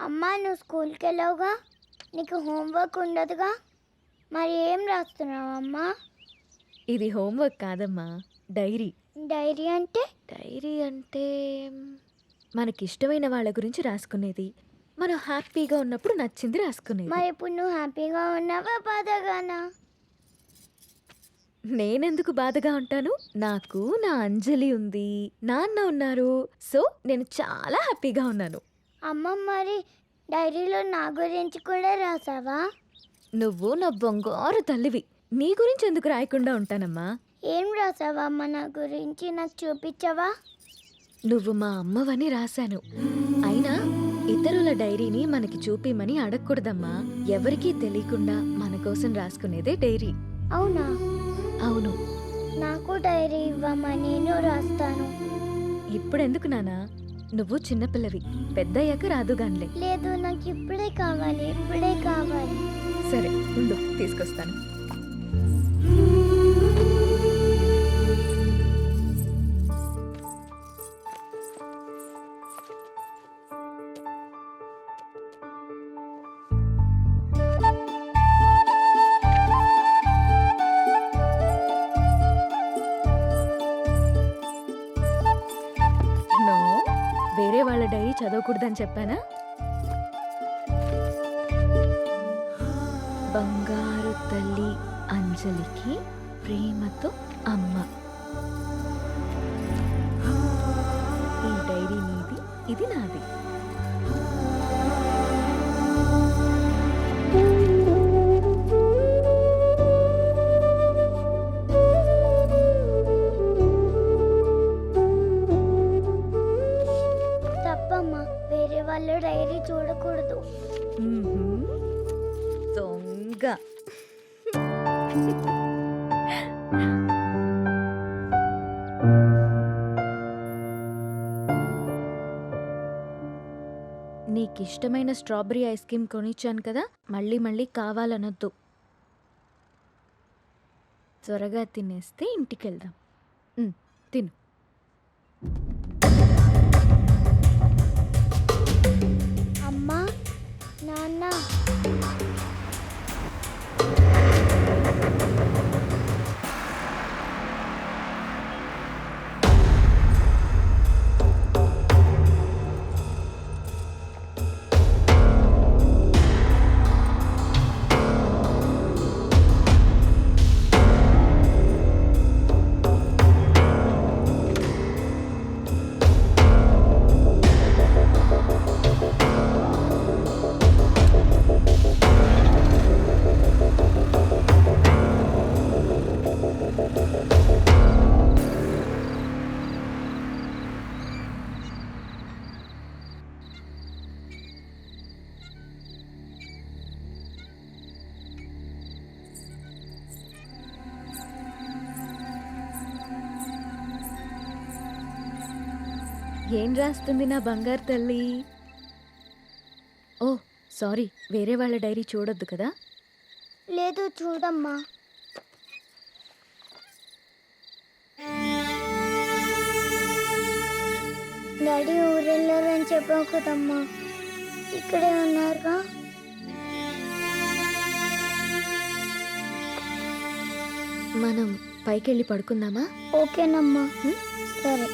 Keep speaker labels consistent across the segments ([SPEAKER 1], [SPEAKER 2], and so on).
[SPEAKER 1] అమ్మా నువ్వు స్కూల్కి వెళ్ళావుగా, నీకు హోంవర్క్ ఉండదుగా, మరి ఏం రాస్తున్నావు అమ్మా?
[SPEAKER 2] ఇది హోంవర్క్ కాదమ్మా, డైరీ.
[SPEAKER 1] డైరీ అంటే?
[SPEAKER 2] డైరీ అంటే మనకిష్టమైన వాళ్ళ గురించి రాసుకునేది. మనం హ్యాపీగా ఉన్నప్పుడు నచ్చింది రాసుకునేది.
[SPEAKER 1] మరి ఇప్పుడు నువ్వు హ్యాపీగా ఉన్నావా బాధగానా?
[SPEAKER 2] నేనెందుకు బాధగా ఉంటాను? నాకు నా అంజలి ఉంది, నాన్న ఉన్నారు. సో నేను చాలా హ్యాపీగా ఉన్నాను.
[SPEAKER 1] అమ్మ మరి డైరీలో నా గురించి కూడా రాసావా?
[SPEAKER 2] నువ్వు నా బంగారు తల్లివి. నీ గురించి ఎందుకు రాయకుండా ఉంటానమ్మా?
[SPEAKER 1] ఏం రాసావా అమ్మ నా గురించి, నాకు చూపించవా?
[SPEAKER 2] నువ్వు మా అమ్మవని రాశాను. అయినా ఇతరుల డైరీని మనకి చూపిమని అడగకూడదమ్మా. ఎవరికీ తెలియకుండా మన కోసం రాసుకునేదే డైరీ.
[SPEAKER 1] అవునా?
[SPEAKER 2] అవును.
[SPEAKER 1] నాకు డైరీ ఇవ్వమ్మా, నేను రాస్తాను.
[SPEAKER 2] ఇప్పుడెందుకు నానా? నువ్వు చిన్నపిల్లవి, పెద్దయ్యాక రాదుగాన్లే.
[SPEAKER 1] లేదు, నాకు ఇప్పుడే కావాలి, ఇప్పుడే కావాలి.
[SPEAKER 2] సరే ఉండు, తీసుకొస్తాను. నో, వేరే వాళ్ళ డైరీ చదవకూడదని చెప్పానా? బంగారు తల్లి అంజలికి ప్రేమతో అమ్మ. ఈ డైరీ నీది, ఇది నాది.
[SPEAKER 1] తప్పమ్మా, వేరే వాళ్ళ డైరీ చూడకూడదు.
[SPEAKER 2] మ్మ్హ్మ్. దొంగ. నీకిష్టమైన స్ట్రాబెరీ ఐస్ క్రీమ్ కొనిచ్చాను కదా, మళ్ళీ మళ్ళీ కావాలనొద్దు. త్వరగా తినేస్తే ఇంటికెళ్దాం. తిను.
[SPEAKER 1] అమ్మా, నాన్న,
[SPEAKER 2] ఏం రాస్తుంది నా బంగారు తల్లి? ఓ సారీ, వేరే వాళ్ళ డైరీ చూడొద్దు కదా.
[SPEAKER 1] లేదు చూడమ్మా. డాడీ ఊరెళ్ళారని చెప్పావు కదమ్మా, ఇక్కడే ఉన్నారుగా.
[SPEAKER 2] మనం పైకెళ్ళి పడుకుందామా?
[SPEAKER 1] ఓకేనమ్మా. సరే.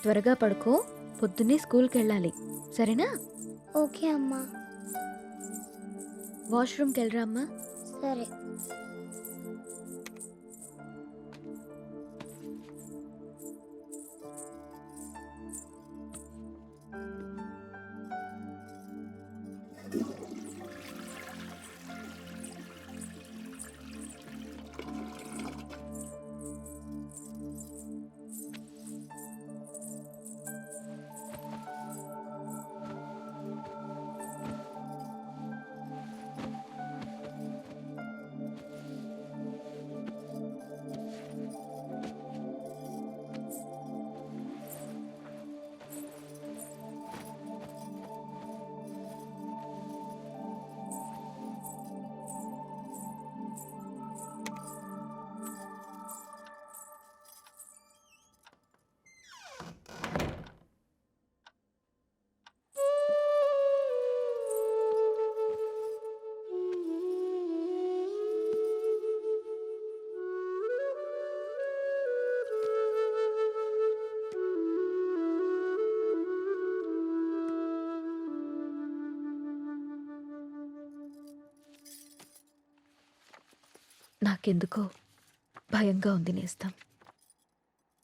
[SPEAKER 2] త్వరగా పడుకో, పొద్దున్నే స్కూల్కి వెళ్ళాలి, సరేనా?
[SPEAKER 1] ఓకే అమ్మా.
[SPEAKER 2] వాష్రూమ్కి వెళ్ళరా అమ్మా.
[SPEAKER 1] సరే.
[SPEAKER 2] నాకెందుకో భయంగా ఉంది నేస్తం.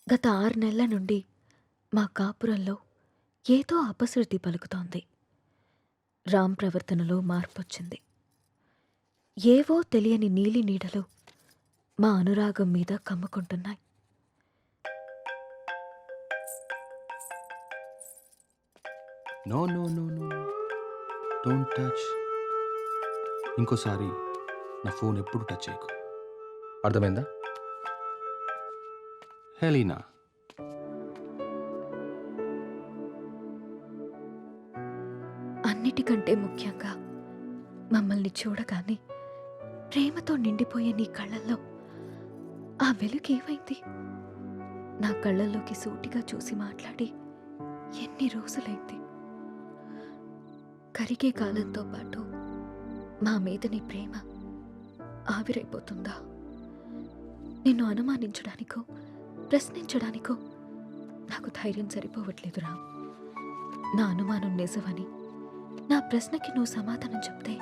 [SPEAKER 2] గత 6 నెలల నుండి మా కాపురంలో ఏదో అపశృతి పలుకుతోంది. రామ్ ప్రవర్తనలో మార్పొచ్చింది. ఏవో తెలియని నీలి నీడలు మా అనురాగం మీద కమ్ముకుంటున్నాయి.
[SPEAKER 3] No no no no don't touch. ఇంకోసారి నా ఫోన్ ఎప్పుడు టచ్ చేయకు, అర్థమైందా? హెలీనా,
[SPEAKER 2] అన్నిటికంటే ముఖ్యంగా మమ్మల్ని చూడగానే ప్రేమతో నిండిపోయే నీ కళ్ళల్లో ఆ వెలుగు ఏమైంది? నా కళ్ళల్లోకి సూటిగా చూసి మాట్లాడి ఎన్ని రోజులైంది? కరిగే కాలంతో పాటు మా మీద నీ ప్రేమ ఆవిరైపోతుందా? నిన్ను అనుమానించడానికో ప్రశ్నించడానికో నాకు ధైర్యం సరిపోవట్లేదురా. నా అనుమానం నిజమని, నా ప్రశ్నకి నువ్వు సమాధానం చెప్తే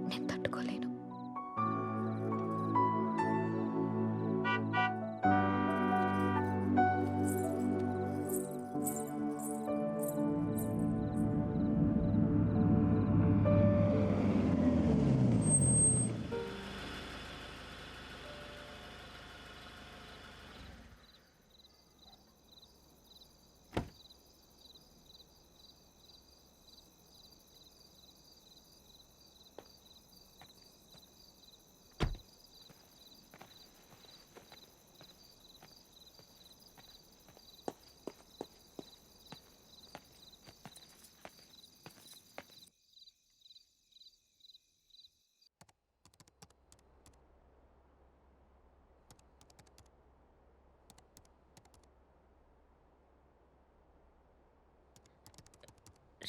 [SPEAKER 2] నేను తట్టుకోలేను.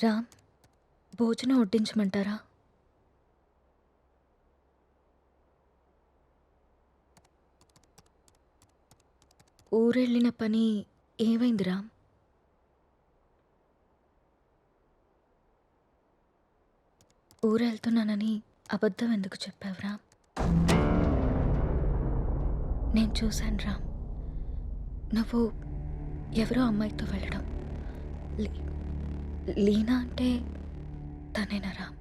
[SPEAKER 2] రామ్, భోజనం వడ్డించమంటారా? ఊరెళ్ళిన పని ఏమైంది రామ్? ఊరెళ్తున్నానని అబద్ధం ఎందుకు చెప్పావు రామ్? నేను చూశాను రామ్, నువ్వు ఎవరో అమ్మాయితో వెళ్ళడం. లీనా అంటే తనేనా రామ్?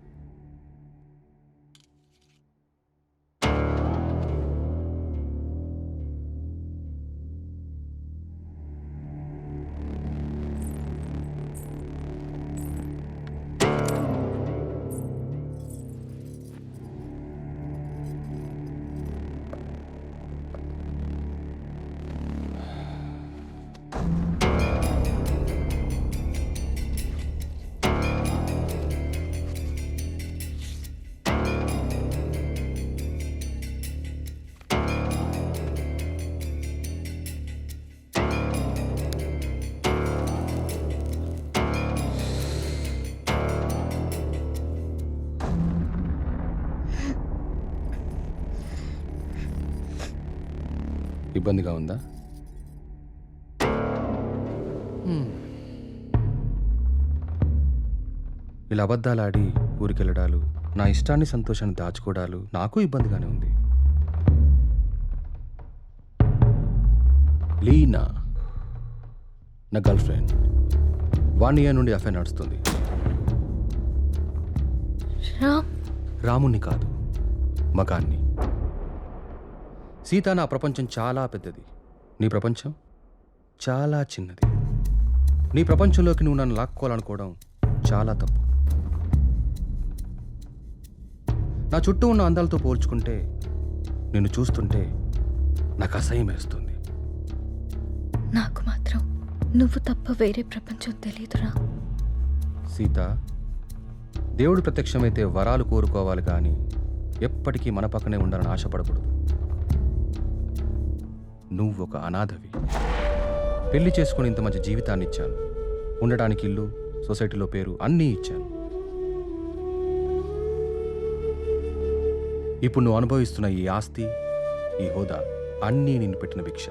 [SPEAKER 3] ఇబ్బందిగా ఉందా? ఇలా అబద్ధాలాడి ఊరికెళ్ళడాలు, నా ఇష్టాన్ని సంతోషాన్ని దాచుకోవడాలు నాకు ఇబ్బందిగానే ఉంది. లీనా నా గర్ల్ ఫ్రెండ్. 1 year నుండి అఫైర్ నడుస్తుంది. రాముణ్ణి కాదు, మగాన్ని. సీత, నా ప్రపంచం చాలా పెద్దది, నీ ప్రపంచం చాలా చిన్నది. నీ ప్రపంచంలోకి నువ్వు నన్ను లాక్కోవాలనుకోవడం చాలా తప్పు. నా చుట్టూ ఉన్న అందాలతో పోల్చుకుంటే నిన్ను చూస్తుంటే నాకు అసహ్యం వేస్తుంది.
[SPEAKER 2] నాకు మాత్రం నువ్వు తప్ప వేరే ప్రపంచం తెలియదురా.
[SPEAKER 3] సీత, దేవుడు ప్రత్యక్షమైతే వరాలు కోరుకోవాలి కానీ ఎప్పటికీ మన పక్కనే ఉండాలని ఆశపడకూడదు. నువ్వు ఒక అనాథవి. పెళ్లి చేసుకుని ఇంత మంచి జీవితాన్ని ఇచ్చాను, ఉండడానికి ఇల్లు, సొసైటీలో పేరు అన్నీ ఇచ్చాను. ఇప్పుడు నువ్వు అనుభవిస్తున్న ఈ ఆస్తి, ఈ హోదా అన్నీ నిన్ను పెట్టిన భిక్ష.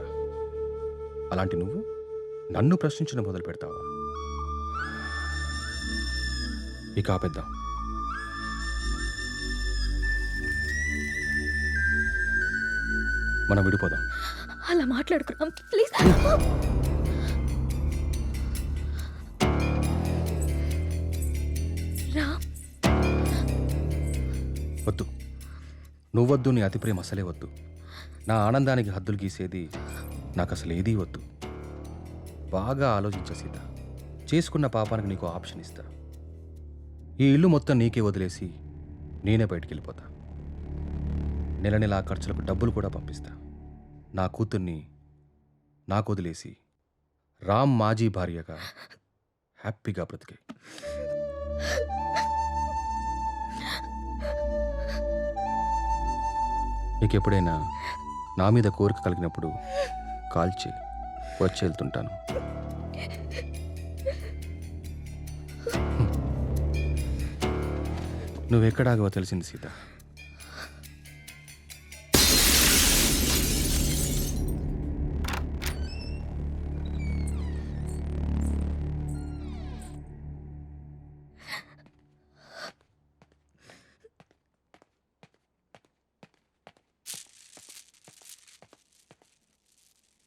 [SPEAKER 3] అలాంటి నువ్వు నన్ను ప్రశ్నించడం మొదలు పెడతావా? ఇక ఆపేద్దాం. మనం విడిపోదాం.
[SPEAKER 2] అలా మాట్లాడుకున్నాం ప్లీజ్. రామ్,
[SPEAKER 3] వద్దు, నువ్వొద్దు, నీ అతి ప్రేమ అసలే వద్దు. నా ఆనందానికి హద్దులు గీసేది నాకు అసలు ఏదీ వద్దు. బాగా ఆలోచించ సీత. చేసుకున్న పాపానికి నీకు ఆప్షన్ ఇస్తా. ఈ ఇల్లు మొత్తం నీకే వదిలేసి నేనే బయటికి వెళ్ళిపోతా. నెల నెల ఖర్చులకు డబ్బులు కూడా పంపిస్తా. నా కూతుర్ని నాకు వదిలేసి రామ్ మాజీ భార్యగా హ్యాపీగా బ్రతికే. నీకు ఎప్పుడైనా నా మీద కోరిక కలిగినప్పుడు కాల్ చేయి, వచ్చి వెళ్తుంటాను. నువ్వెక్కడాగవో తెలిసింది సీత.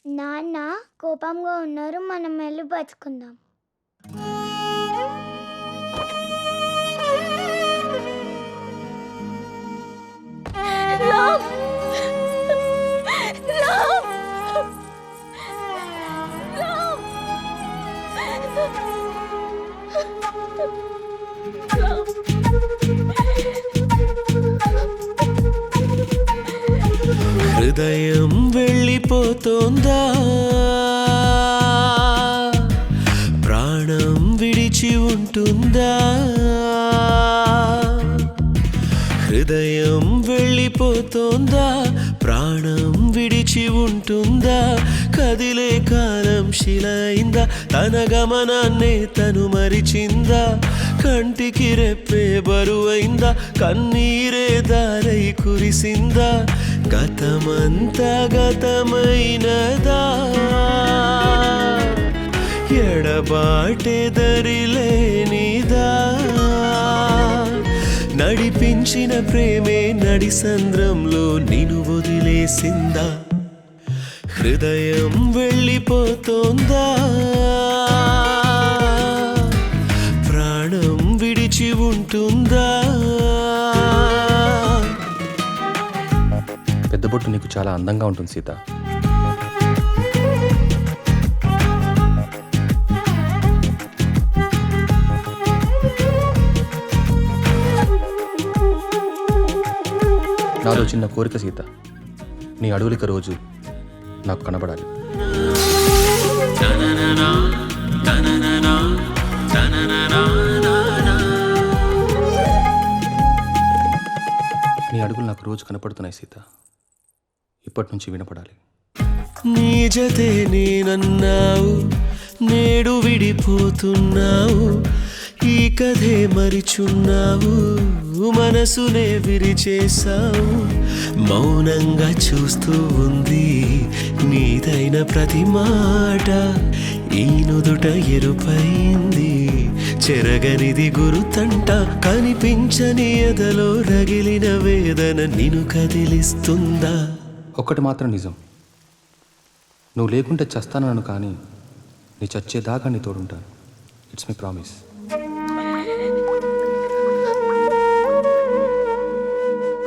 [SPEAKER 1] నాన్న కోపంగా ఉన్నారు, మనం వెళ్ళి పచ్చుకుందాం.
[SPEAKER 2] రామ్, రామ్, రామ్,
[SPEAKER 4] హృదయం వెళ్ళిపోతోందా, ప్రాణం విడిచి ఉంటుందా. హృదయం వెళ్ళిపోతోందా, ప్రాణం విడిచి ఉంటుందా. కదిలే కాలం శిలైందా, తన గమనాన్నే తను మరిచిందా. కంటికి రెప్పే బరువైందా, కన్నీరే దారై కురిసిందా. గతమంతా గతమైనదా, ఎడబాటే దరిలేనిదా. నడిపించిన ప్రేమే నడి సంద్రంలో నిన్ను వదిలేసిందా. హృదయం వెళ్ళిపోతోందా, ప్రాణం విడిచి ఉంటుందా.
[SPEAKER 3] పెద్ద బొట్టు నీకు చాలా అందంగా ఉంటుంది సీత. నాలో చిన్న కోరిక సీత, నీ అడవులిక రోజు నాకు కనబడాలి. నీ అడుగులు నాకు రోజు కనపడుతున్నాయి సీత, ఇప్పటి నుంచి వినపడాలి.
[SPEAKER 4] నీ జతే నేనన్నావు, నేడు విడిపోతున్నావు. ఈ కథే మరిచున్నావు, మనసునే విరిచేశావు. మౌనంగా చూస్తూ ఉంది నీదైన ప్రతి మాట. ఈ నుదుట ఎరుపైంది చెరగనిది గురుతంట. కనిపించని ఎదలో రగిలిన వేదన నిన్ను కదిలిస్తుందా.
[SPEAKER 3] ఒక్కటి మాత్రం నిజం, నువ్వు లేకుంటే చస్తానను, కానీ నీ చచ్చేదాకా నీ తోడుంటాను. It's my promise.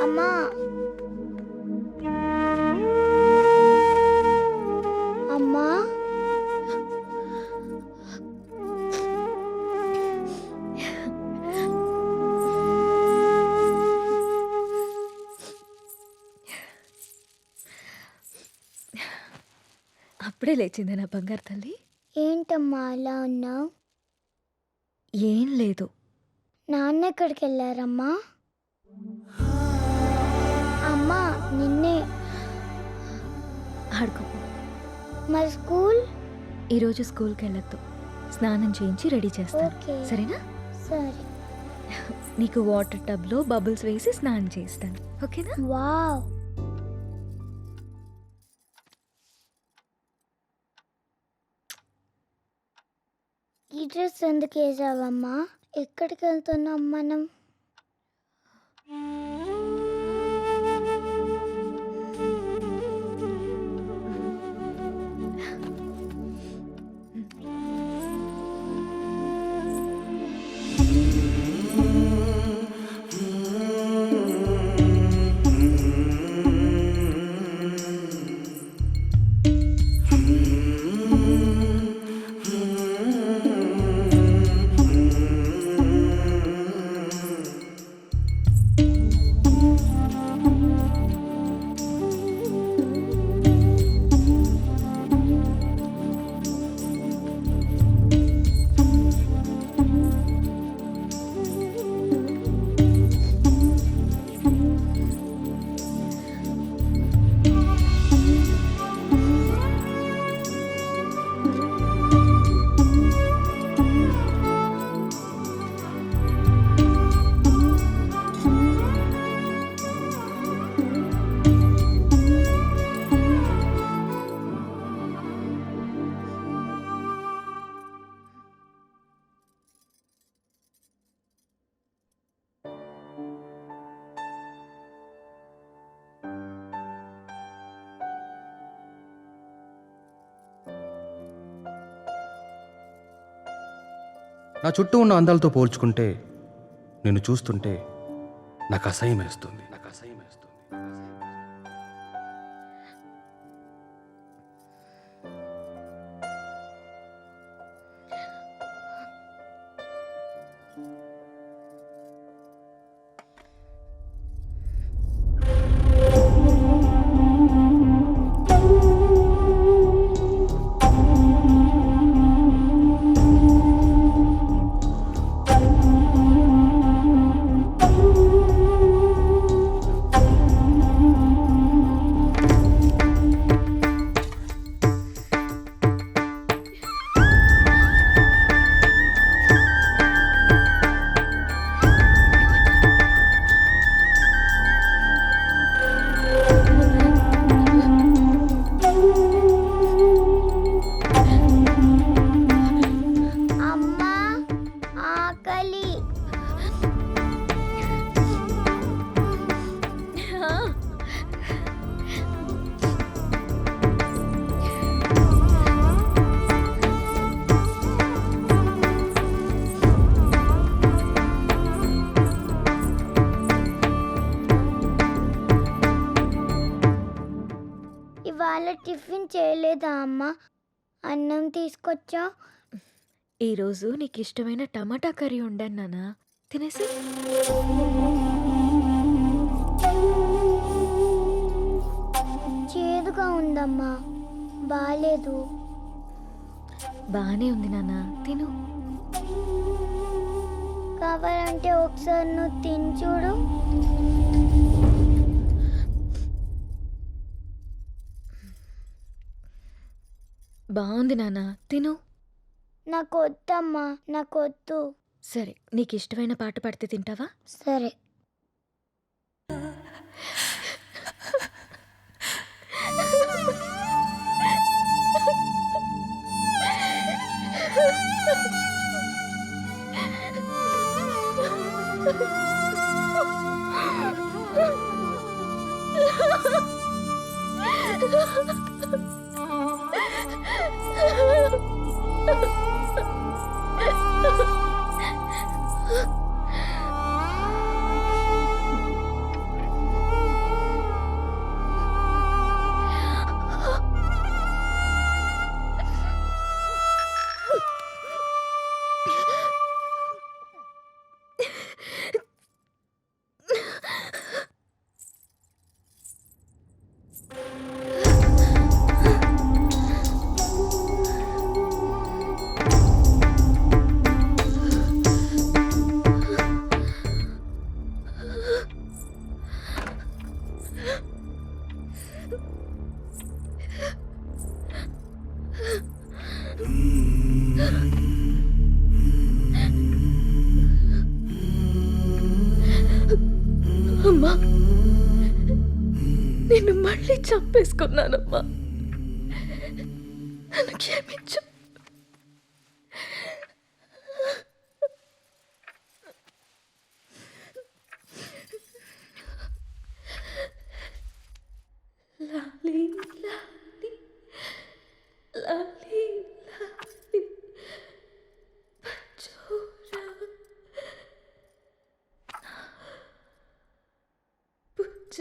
[SPEAKER 1] అమ్మా, అమ్మా,
[SPEAKER 2] అప్పుడే లేచింది నా బంగారు తల్లి.
[SPEAKER 1] ఏంటమ్మా అలా ఉన్నావు?
[SPEAKER 2] ఏం లేదు.
[SPEAKER 1] నాన్న ఎక్కడికి వెళ్ళారమ్మా? అమ్మా నిన్నే.
[SPEAKER 2] ఆడుకోపో.
[SPEAKER 1] మరి స్కూల్?
[SPEAKER 2] ఈరోజు స్కూల్కి వెళ్ళొద్దు, స్నానం చేయించి రెడీ చేస్తాను.
[SPEAKER 1] ఓకే.
[SPEAKER 2] సరేనా?
[SPEAKER 1] సరే.
[SPEAKER 2] నీకు వాటర్ టబ్లో బబుల్స్ వేసి స్నానం చేస్తాను, ఓకేనా?
[SPEAKER 1] వావ్. ఈ డ్రెస్ ఎందుకు వేసావమ్మా? ఎక్కడికి వెళ్తున్నాం మనం?
[SPEAKER 3] నా చుట్టూ ఉన్న అందాలతో పోల్చుకుంటే నిన్ను చూస్తుంటే నాకు అసహ్యం వేస్తుంది.
[SPEAKER 1] అమ్మా, ఆకలి. ఇవాళ టిఫిన్ చేయలేదా అమ్మా? అన్నం తీసుకొచ్చా.
[SPEAKER 2] ఈరోజు నీకు ఇష్టమైన టమాటా కర్రీ వండాను నాన్న, తినేసి.
[SPEAKER 1] చేదుగా ఉందమ్మా, బాలేదు.
[SPEAKER 2] బానే ఉంది నాన్న, తిను.
[SPEAKER 1] కావాలంటే ఒకసారి నువ్వు తిని చూడు.
[SPEAKER 2] బాగుంది నాన్న, తిను.
[SPEAKER 1] నాకు వద్దమ్మా, నాకు వద్దు.
[SPEAKER 2] సరే, నీకు ఇష్టమైన పాట పాడితే తింటావా?
[SPEAKER 1] సరే.
[SPEAKER 2] అమ్మా, నిన్ను మళ్ళీ చంపేసుకున్నానమ్మా, నన్ను క్షమించు. లాలీ లాలీ లాలీ లాలీ పచ్చోరా పుచ్చ